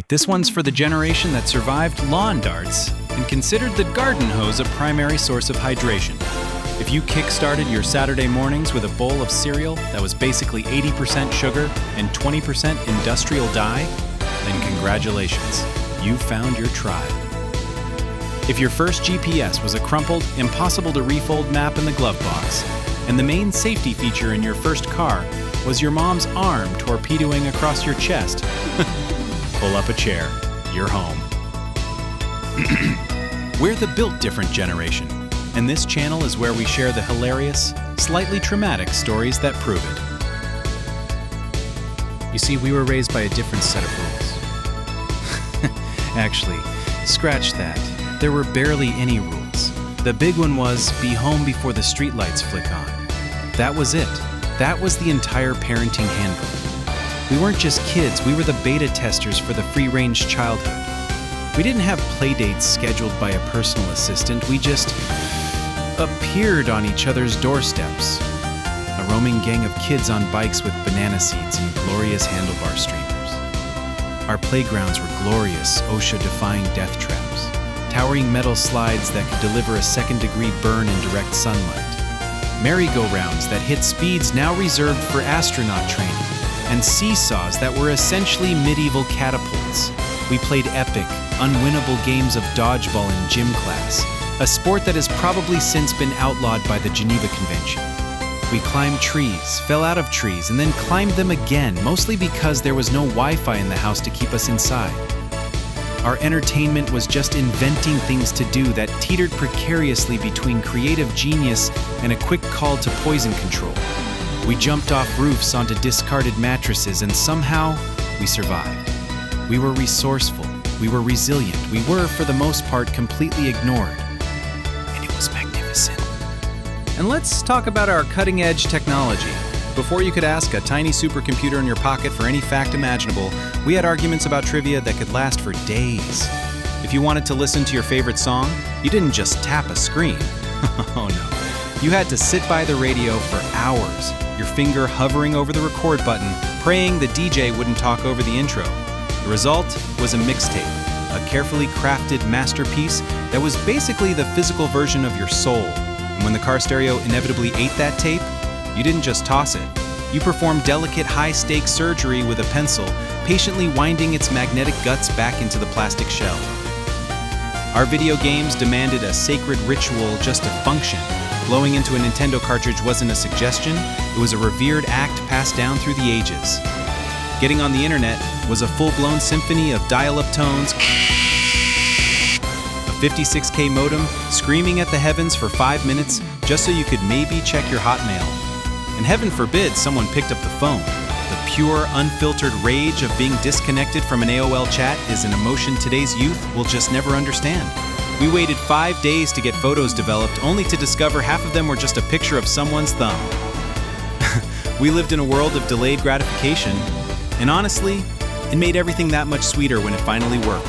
This one's for the generation that survived lawn darts and considered the garden hose a primary source of hydration. If you kick-started your Saturday mornings with a bowl of cereal that was basically 80% sugar and 20% industrial dye, then congratulations, you found your tribe. If your first GPS was a crumpled, impossible-to-refold map in the glove box, and the main safety feature in your first car was your mom's arm torpedoing across your chest, pull up a chair. You're home. We're the Built Different generation, and this channel is where we share the hilarious, slightly traumatic stories that prove it. You see, we were raised by a different set of rules. Actually, scratch that. There were barely any rules. The big one was be home before the streetlights flick on. That was it. That was the entire parenting handbook. We weren't just kids, we were the beta testers for the free-range childhood. We didn't have playdates scheduled by a personal assistant, we just appeared on each other's doorsteps. A roaming gang of kids on bikes with banana seats and glorious handlebar streamers. Our playgrounds were glorious, OSHA-defying death traps, towering metal slides that could deliver a second-degree burn in direct sunlight, merry-go-rounds that hit speeds now reserved for astronaut training, and seesaws that were essentially medieval catapults. We played epic, unwinnable games of dodgeball in gym class, a sport that has probably since been outlawed by the Geneva Convention. We climbed trees, fell out of trees, and then climbed them again, mostly because there was no Wi-Fi in the house to keep us inside. Our entertainment was just inventing things to do that teetered precariously between creative genius and a quick call to poison control. We jumped off roofs onto discarded mattresses, and somehow, we survived. We were resourceful, we were resilient, we were, for the most part, completely ignored. And it was magnificent. And let's talk about our cutting-edge technology. Before you could ask a tiny supercomputer in your pocket for any fact imaginable, we had arguments about trivia that could last for days. If you wanted to listen to your favorite song, you didn't just tap a screen. Oh no. You had to sit by the radio for hours, your finger hovering over the record button, praying the DJ wouldn't talk over the intro. The result was a mixtape, a carefully crafted masterpiece that was basically the physical version of your soul. And when the car stereo inevitably ate that tape, you didn't just toss it. You performed delicate, high-stakes surgery with a pencil, patiently winding its magnetic guts back into the plastic shell. Our video games demanded a sacred ritual just to function. Blowing into a Nintendo cartridge wasn't a suggestion, it was a revered act passed down through the ages. Getting on the internet was a full-blown symphony of dial-up tones, a 56K modem screaming at the heavens for 5 minutes just so you could maybe check your Hotmail. And heaven forbid someone picked up the phone. The pure, unfiltered rage of being disconnected from an AOL chat is an emotion today's youth will just never understand. We waited 5 days to get photos developed, only to discover half of them were just a picture of someone's thumb. We lived in a world of delayed gratification, and honestly, it made everything that much sweeter when it finally worked.